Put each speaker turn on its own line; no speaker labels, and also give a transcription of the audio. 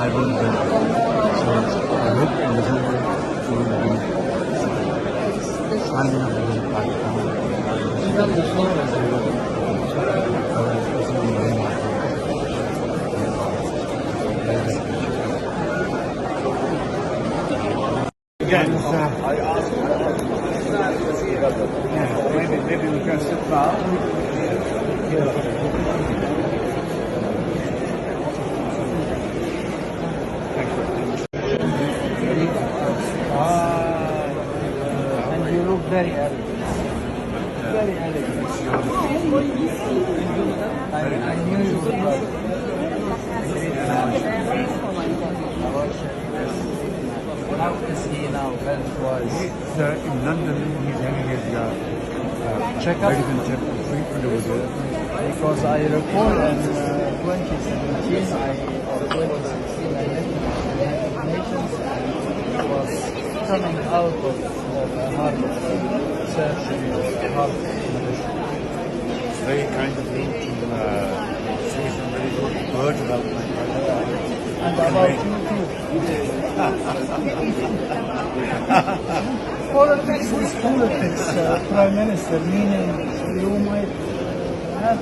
I wrote them. So I hope in the future we will be standing up against Pakistan. Again, I asked maybe we can sit now.
And you look very elegant. Very elegant. I knew you would love it. How is he now, health-wise?
He's in London. He's having his
Check-up?
medical treatment over there.
Because I recall in 2017 or 2016 I met him at the United Nations and he was coming out of a heart surgery, heart condition.
Very kind of him to say some very good words about my brother.
And about you too. Politics is politics, Prime Minister, meaning you might have